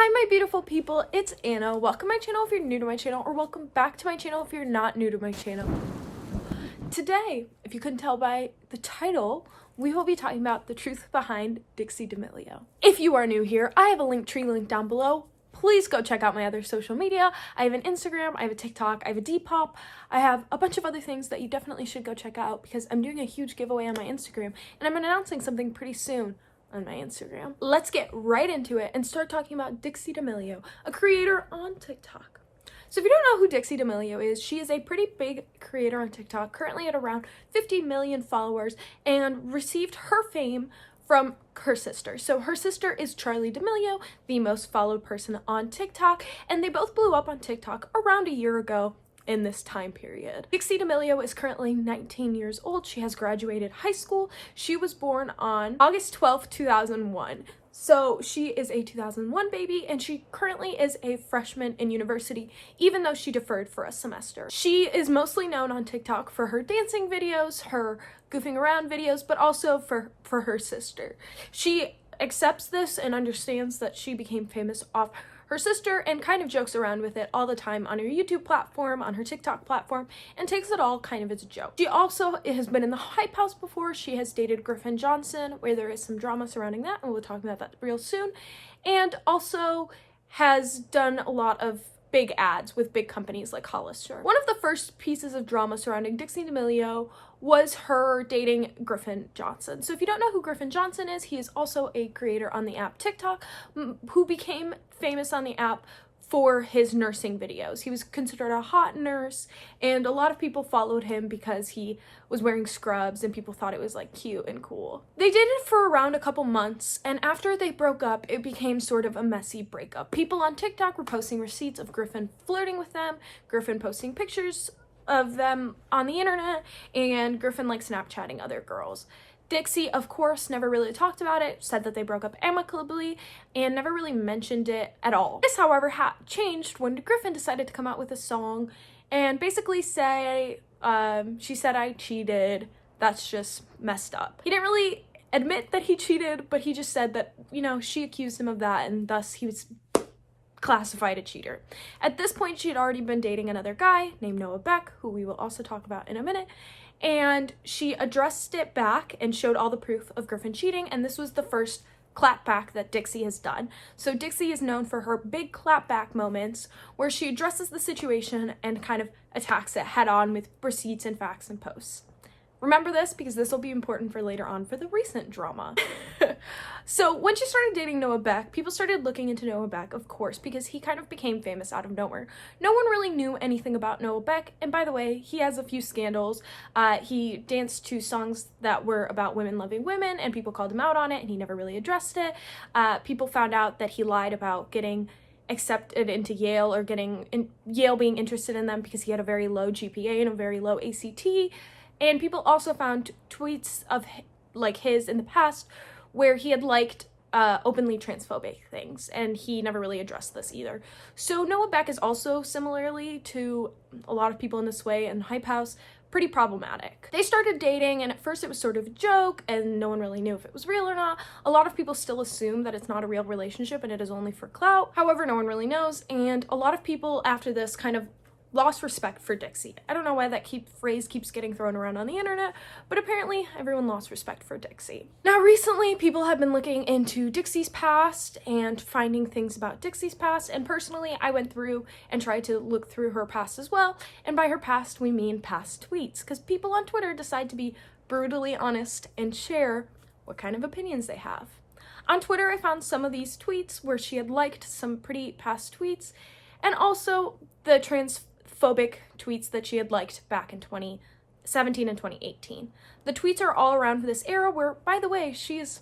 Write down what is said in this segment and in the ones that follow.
Hi my beautiful people, it's Anna. Welcome to my channel if you're new to my channel, or welcome back to my channel if you're not new to my channel. Today, if you couldn't tell by the title, we will be talking about the truth behind Dixie D'Amelio. If you are new here, I have a link down below. Please go check out my other social media. I have an Instagram, I have a TikTok, I have a Depop. I have a bunch of other things that you definitely should go check out because I'm doing a huge giveaway on my Instagram and I'm announcing something pretty soon on my Instagram. Let's get right into it and start talking about Dixie D'Amelio, a creator on TikTok. So if you don't know who Dixie D'Amelio is, she is a pretty big creator on TikTok, currently at around 50 million followers, and received her fame from her sister. So her sister is Charli D'Amelio, the most followed person on TikTok, and they both blew up on TikTok around a year ago in this time period. Dixie D'Amelio is currently 19 years old. She has graduated high school. She was born on August 12th, 2001. So she is a 2001 baby, and she currently is a freshman in university, even though she deferred for a semester. She is mostly known on TikTok for her dancing videos, her goofing around videos, but also for her sister. She accepts this and understands that she became famous off her sister and kind of jokes around with it all the time on her YouTube platform, on her TikTok platform, and takes it all kind of as a joke. She also has been in the Hype House before. She has dated Griffin Johnson, where there is some drama surrounding that, and we'll talk about that real soon, and also has done a lot of big ads with big companies like Hollister. One of the first pieces of drama surrounding Dixie D'Amelio was her dating Griffin Johnson. So if you don't know who Griffin Johnson is, he is also a creator on the app TikTok who became famous on the app for his nursing videos. He was considered a hot nurse, and a lot of people followed him because he was wearing scrubs and people thought it was like cute and cool. They dated for around a couple months, and after they broke up, it became sort of a messy breakup. People on TikTok were posting receipts of Griffin flirting with them, Griffin posting pictures of them on the internet, and Griffin like Snapchatting other girls. Dixie, of course, never really talked about it, said that they broke up amicably, and never really mentioned it at all. This, however, changed when Griffin decided to come out with a song and basically say, she said I cheated, that's just messed up. He didn't really admit that he cheated, but he just said that, you know, she accused him of that, and thus he was classified a cheater. At this point, she had already been dating another guy named Noah Beck, who we will also talk about in a minute, and she addressed it back and showed all the proof of Griffin cheating, and this was the first clapback that Dixie has done. So Dixie is known for her big clapback moments where she addresses the situation and kind of attacks it head on with receipts and facts and posts. Remember this because this will be important for later on for the recent drama. So when she started dating Noah Beck, people started looking into Noah Beck, of course, because he kind of became famous out of nowhere. No one really knew anything about Noah Beck, and by the way, he has a few scandals. He danced to songs that were about women loving women, and people called him out on it, and he never really addressed it. People found out that he lied about getting accepted into Yale or Yale being interested in them because he had a very low GPA and a very low ACT. And people also found tweets of his in the past where he had liked openly transphobic things, and he never really addressed this either. So Noah Beck is also, similarly to a lot of people in this way in Hype House, pretty problematic. They started dating, and at first it was sort of a joke, and no one really knew if it was real or not. A lot of people still assume that it's not a real relationship and it is only for clout. However, no one really knows, and a lot of people after this kind of lost respect for Dixie. I don't know why that phrase keeps getting thrown around on the internet, but apparently everyone lost respect for Dixie. Now recently, people have been looking into Dixies Past and finding things about Dixies Past, and personally, I went through and tried to look through her past as well, and by her past, we mean past tweets, because people on Twitter decide to be brutally honest and share what kind of opinions they have. On Twitter, I found some of these tweets where she had liked some pretty past tweets, and also the transphobic tweets that she had liked back in 2017 and 2018. The tweets are all around this era where, by the way, she is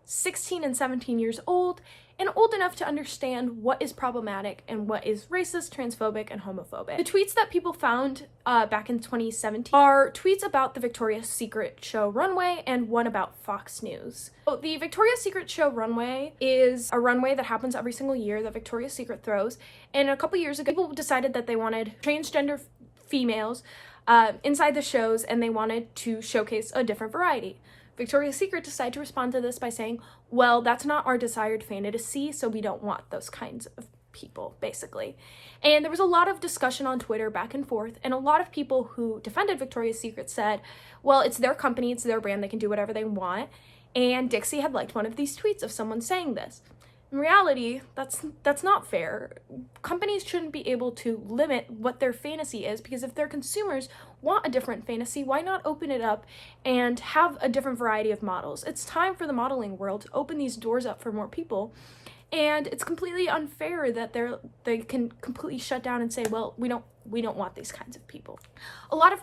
16 and 17 years old and old enough to understand what is problematic and what is racist, transphobic, and homophobic. The tweets that people found back in 2017 are tweets about the Victoria's Secret show runway and one about Fox News. So the Victoria's Secret show runway is a runway that happens every single year that Victoria's Secret throws, and a couple years ago, people decided that they wanted transgender females inside the shows, and they wanted to showcase a different variety. Victoria's Secret decided to respond to this by saying, well, that's not our desired fantasy, so we don't want those kinds of people, basically. And there was a lot of discussion on Twitter back and forth, and a lot of people who defended Victoria's Secret said, well, it's their company, it's their brand, they can do whatever they want. And Dixie had liked one of these tweets of someone saying this. In reality, that's not fair. Companies shouldn't be able to limit what their fantasy is, because if their consumers want a different fantasy, why not open it up and have a different variety of models? It's time for the modeling world to open these doors up for more people. And it's completely unfair that they can completely shut down and say, well, we don't want these kinds of people. A lot of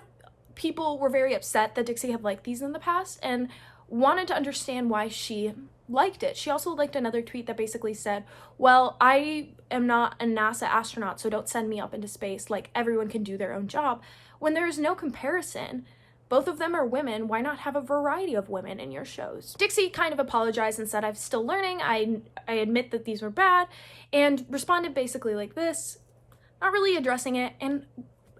people were very upset that Dixie had liked these in the past and wanted to understand why she liked it. She also liked another tweet that basically said, well, I am not a NASA astronaut, so don't send me up into space. Like, everyone can do their own job. When there is no comparison, both of them are women, why not have a variety of women in your shows? Dixie kind of apologized and said, I'm still learning, I admit that these were bad, and responded basically like this, not really addressing it. And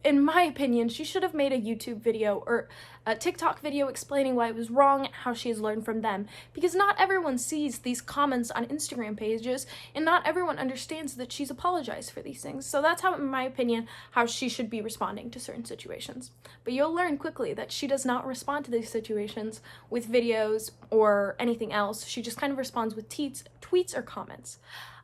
in my opinion, she should have made a YouTube video or a TikTok video explaining why it was wrong, how she has learned from them, because not everyone sees these comments on Instagram pages, and not everyone understands that she's apologized for these things. So that's how, in my opinion, how she should be responding to certain situations. But you'll learn quickly that she does not respond to these situations with videos or anything else. She just kind of responds with tweets or comments.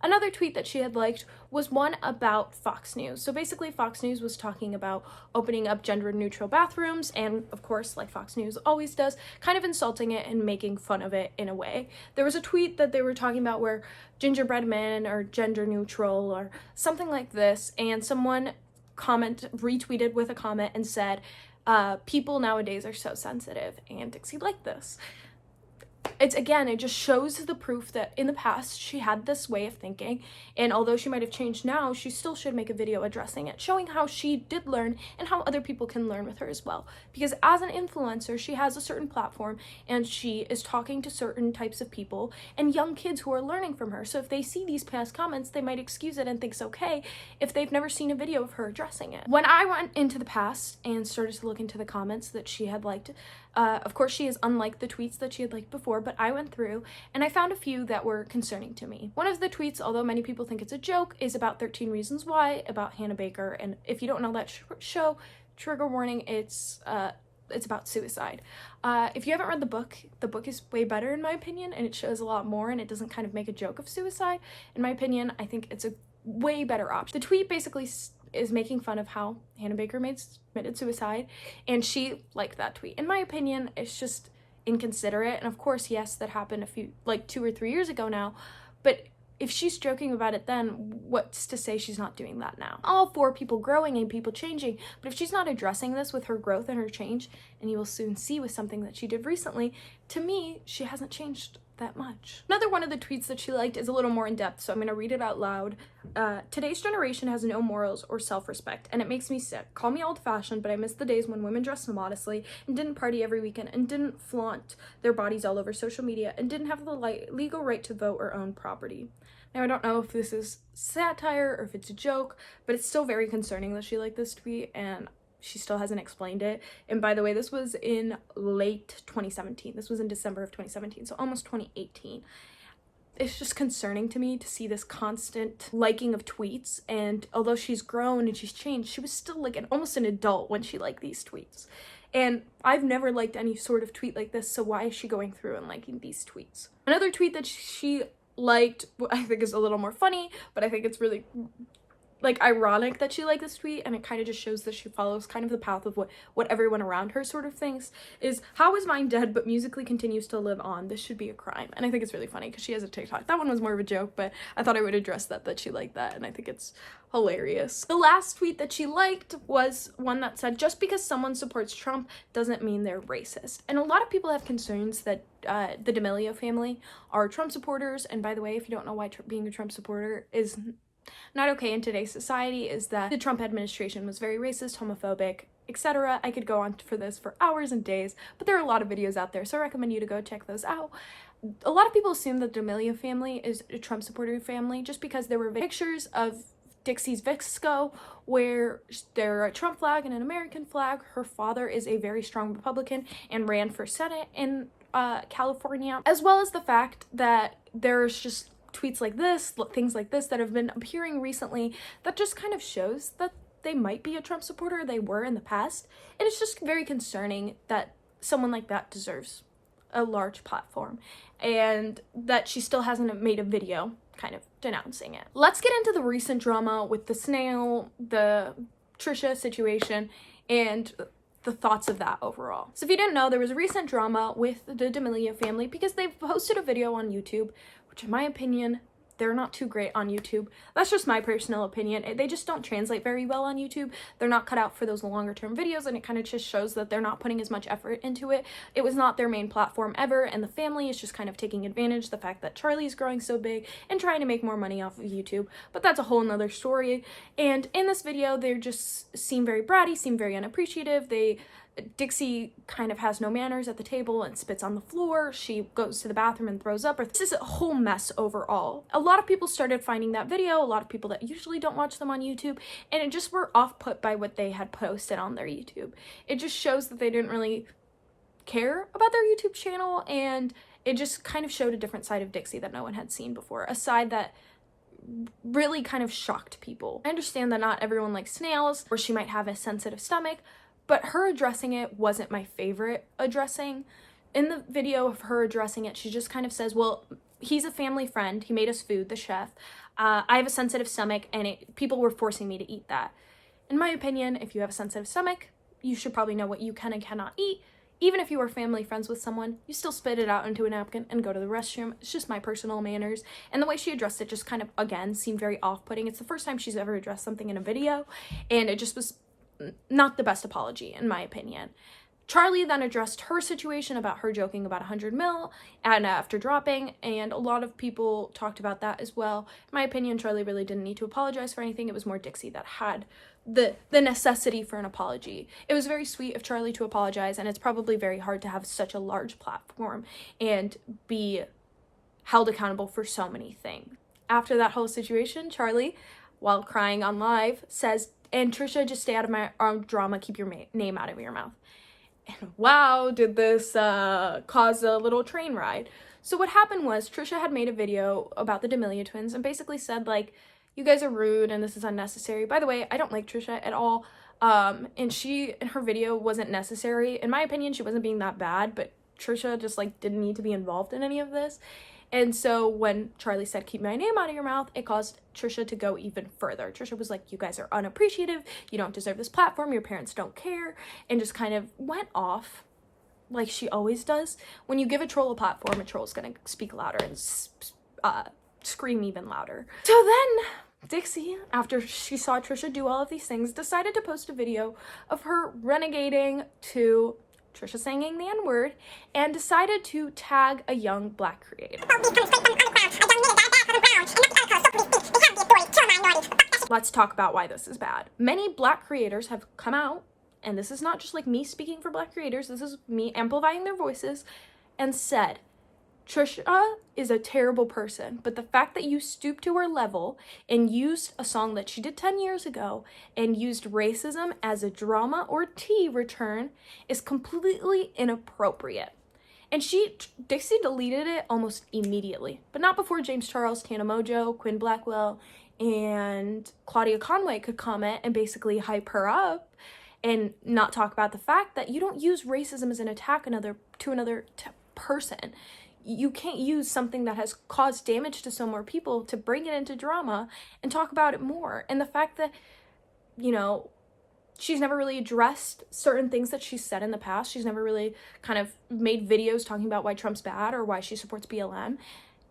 Another tweet that she had liked was one about Fox News. So basically, Fox News was talking about opening up gender-neutral bathrooms, and of course, like Fox News always does, kind of insulting it and making fun of it in a way. There was a tweet that they were talking about where gingerbread men are gender-neutral or something like this, and someone retweeted with a comment and said, people nowadays are so sensitive, and Dixie liked this. It just shows the proof that in the past she had this way of thinking, and although she might have changed now, she still should make a video addressing it, showing how she did learn and how other people can learn with her as well. Because as an influencer, she has a certain platform and she is talking to certain types of people and young kids who are learning from her. So if they see these past comments, they might excuse it and think it's okay if they've never seen a video of her addressing it. When I went into the past and started to look into the comments that she had liked, of course she is unlike the tweets that she had liked before, but I went through and I found a few that were concerning to me. One of the tweets, although many people think it's a joke, is about 13 Reasons Why, about Hannah Baker, and if you don't know that show, trigger warning, it's about suicide. If you haven't read the book is way better in my opinion, and it shows a lot more, and it doesn't kind of make a joke of suicide. In my opinion, I think it's a way better option. The tweet basically is making fun of how Hannah Baker committed suicide, and she liked that tweet. In my opinion, it's just inconsiderate, and of course, yes, that happened 2 or 3 years ago now, but if she's joking about it then, what's to say she's not doing that now? All for people growing and people changing, but if she's not addressing this with her growth and her change, and you will soon see with something that she did recently, to me, she hasn't changed that much. Another one of the tweets that she liked is a little more in depth, so I'm gonna read it out loud. Today's generation has no morals or self-respect, and it makes me sick. Call me old-fashioned, but I miss the days when women dressed modestly and didn't party every weekend and didn't flaunt their bodies all over social media and didn't have the legal right to vote or own property. Now, I don't know if this is satire or if it's a joke, but it's still very concerning that she liked this tweet, and she still hasn't explained it. And by the way, this was in late 2017. This was in December of 2017, so almost 2018. It's just concerning to me to see this constant liking of tweets, and although she's grown and she's changed, she was still like almost an adult when she liked these tweets. And I've never liked any sort of tweet like this, so why is she going through and liking these tweets? Another tweet that she liked, I think is a little more funny, but I think it's really ironic that she liked this tweet, and it kind of just shows that she follows kind of the path of what everyone around her sort of thinks, is how is mine dead but musically continues to live on? This should be a crime. And I think it's really funny because she has a TikTok. That one was more of a joke, but I thought I would address that she liked that, and I think it's hilarious. The last tweet that she liked was one that said, just because someone supports Trump doesn't mean they're racist. And a lot of people have concerns that the D'Amelio family are Trump supporters, and by the way, if you don't know why being a Trump supporter is not okay in today's society, is that the Trump administration was very racist, homophobic, etc. I could go on for this for hours and days, but there are a lot of videos out there, so I recommend you to go check those out. A lot of people assume that the D'Amelio family is a Trump supporter family just because there were pictures of Dixie's Visco where there are a Trump flag and an American flag. Her father is a very strong Republican and ran for Senate, and California, as well as the fact that there's just tweets like this, things like this that have been appearing recently that just kind of shows that they might be a Trump supporter, they were in the past, and it's just very concerning that someone like that deserves a large platform and that she still hasn't made a video kind of denouncing it. Let's get into the recent drama with the snail, the Trisha situation, and the thoughts of that overall. So if you didn't know, there was a recent drama with the D'Amelio family because they've posted a video on YouTube, which in my opinion, they're not too great on YouTube. That's just my personal opinion. They just don't translate very well on YouTube. They're not cut out for those longer term videos, and it kind of just shows that they're not putting as much effort into it. It was not their main platform ever, and the family is just kind of taking advantage of the fact that Charlie's growing so big and trying to make more money off of YouTube. But that's a whole nother story. And in this video, they just seem very bratty, seem very unappreciative. Dixie kind of has no manners at the table and spits on the floor. She goes to the bathroom and throws up. This is a whole mess overall. A lot of people started finding that video, a lot of people that usually don't watch them on YouTube, and it just were off-put by what they had posted on their YouTube. It just shows that they didn't really care about their YouTube channel, and it just kind of showed a different side of Dixie that no one had seen before, a side that really kind of shocked people. I understand that not everyone likes snails, or she might have a sensitive stomach, but her addressing it wasn't my favorite addressing. In the video of her addressing it, she just kind of says, well, he's a family friend. He made us food, the chef. I have a sensitive stomach, and people were forcing me to eat that. In my opinion, if you have a sensitive stomach, you should probably know what you can and cannot eat. Even if you are family friends with someone, you still spit it out into a napkin and go to the restroom. It's just my personal manners. And the way she addressed it just kind of, again, seemed very off-putting. It's the first time she's ever addressed something in a video, and it just was not the best apology, in my opinion. Charlie then addressed her situation about her joking about 100 mil and after dropping, and a lot of people talked about that as well. In my opinion, Charlie really didn't need to apologize for anything. It was more Dixie that had the necessity for an apology. It was very sweet of Charlie to apologize, and it's probably very hard to have such a large platform and be held accountable for so many things. After that whole situation, Charlie, while crying on live, says, and Trisha, just stay out of my drama, keep your name out of your mouth. And wow, did this cause a little train ride. So what happened was Trisha had made a video about the D'Amelio twins and basically said, like, you guys are rude and this is unnecessary. By the way, I don't like Trisha at all. And her video wasn't necessary. In my opinion, she wasn't being that bad, but Trisha just like didn't need to be involved in any of this. And so when Charlie said, keep my name out of your mouth, it caused Trisha to go even further. Trisha was like, you guys are unappreciative. You don't deserve this platform. Your parents don't care. And just kind of went off like she always does. When you give a troll a platform, a troll's going to speak louder and scream even louder. So then Dixie, after she saw Trisha do all of these things, decided to post a video of her renegading to Trisha singing the N-word, and decided to tag a young Black creator. Let's talk about why this is bad. Many Black creators have come out, and this is not just like me speaking for Black creators, this is me amplifying their voices, and said, Trisha is a terrible person, but the fact that you stooped to her level and used a song that she did 10 years ago and used racism as a drama or tea return is completely inappropriate. And Dixie deleted it almost immediately, but not before James Charles, Tana Mojo, Quinn Blackwell, and Claudia Conway could comment and basically hype her up and not talk about the fact that you don't use racism as an attack to another person. You can't use something that has caused damage to so more people to bring it into drama and talk about it more. And the fact that, you know, she's never really addressed certain things that she's said in the past. She's never really kind of made videos talking about why Trump's bad or why she supports BLM.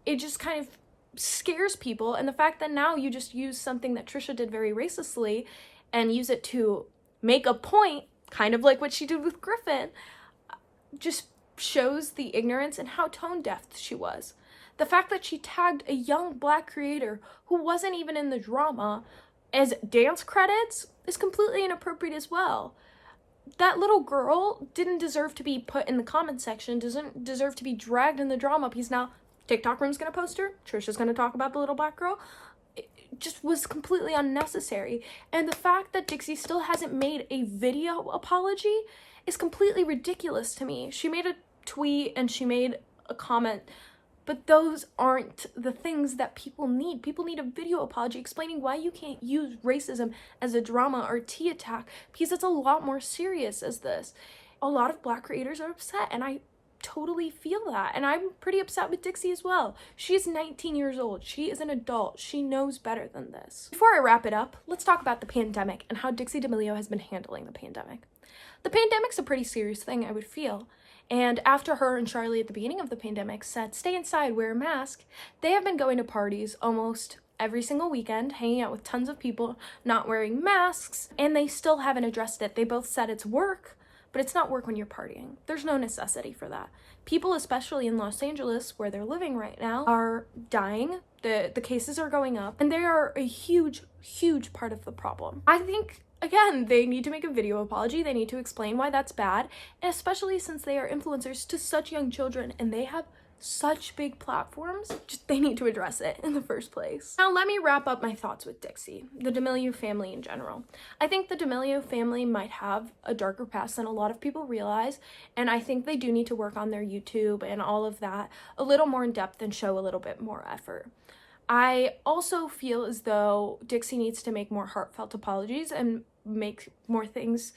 It just kind of scares people. And the fact that now you just use something that Trisha did very racistly and use it to make a point, kind of like what she did with Griffin, just shows the ignorance and how tone deaf she was. The fact that she tagged a young Black creator who wasn't even in the drama as dance credits is completely inappropriate as well. That little girl didn't deserve to be put in the comment section, doesn't deserve to be dragged in the drama because now TikTok Room's gonna post her, Trisha's gonna talk about the little Black girl. It just was completely unnecessary. And the fact that Dixie still hasn't made a video apology is completely ridiculous to me. She made a tweet and she made a comment, but those aren't the things that people need. People need a video apology explaining why you can't use racism as a drama or tea attack, because it's a lot more serious as this. A lot of Black creators are upset, and I totally feel that, and I'm pretty upset with Dixie as well. She's 19 years old. She is an adult. She knows better than this. Before I wrap it up, let's talk about the pandemic and how Dixie D'Amelio has been handling the pandemic. The pandemic's a pretty serious thing, I would feel. And after her and Charlie at the beginning of the pandemic said, stay inside, wear a mask, they have been going to parties almost every single weekend, hanging out with tons of people, not wearing masks, and they still haven't addressed it. They both said it's work, but it's not work when you're partying. There's no necessity for that. People, especially in Los Angeles, where they're living right now, are dying. The cases are going up, and they are a huge, huge part of the problem. I think, again, they need to make a video apology. They need to explain why that's bad, and especially since they are influencers to such young children and they have such big platforms, they need to address it in the first place. Now let me wrap up my thoughts with Dixie, the D'Amelio family in general. I think the D'Amelio family might have a darker past than a lot of people realize, and I think they do need to work on their YouTube and all of that a little more in depth and show a little bit more effort. I also feel as though Dixie needs to make more heartfelt apologies and make more things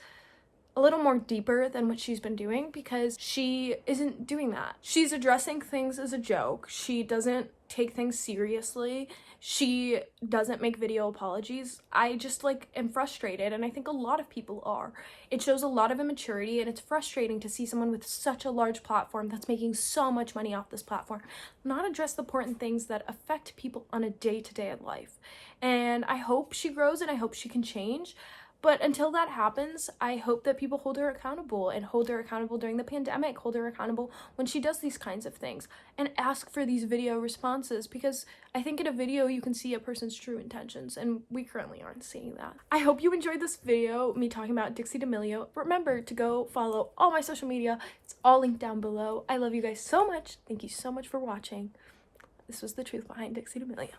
a little more deeper than what she's been doing, because she isn't doing that. She's addressing things as a joke. She doesn't take things seriously. She doesn't make video apologies. I just am frustrated, and I think a lot of people are. It shows a lot of immaturity, and it's frustrating to see someone with such a large platform that's making so much money off this platform not address the important things that affect people on a day-to-day life. And I hope she grows, and I hope she can change. But until that happens, I hope that people hold her accountable, and hold her accountable during the pandemic, hold her accountable when she does these kinds of things, and ask for these video responses, because I think in a video you can see a person's true intentions, and we currently aren't seeing that. I hope you enjoyed this video, me talking about Dixie D'Amelio. Remember to go follow all my social media. It's all linked down below. I love you guys so much. Thank you so much for watching. This was the truth behind Dixie D'Amelio.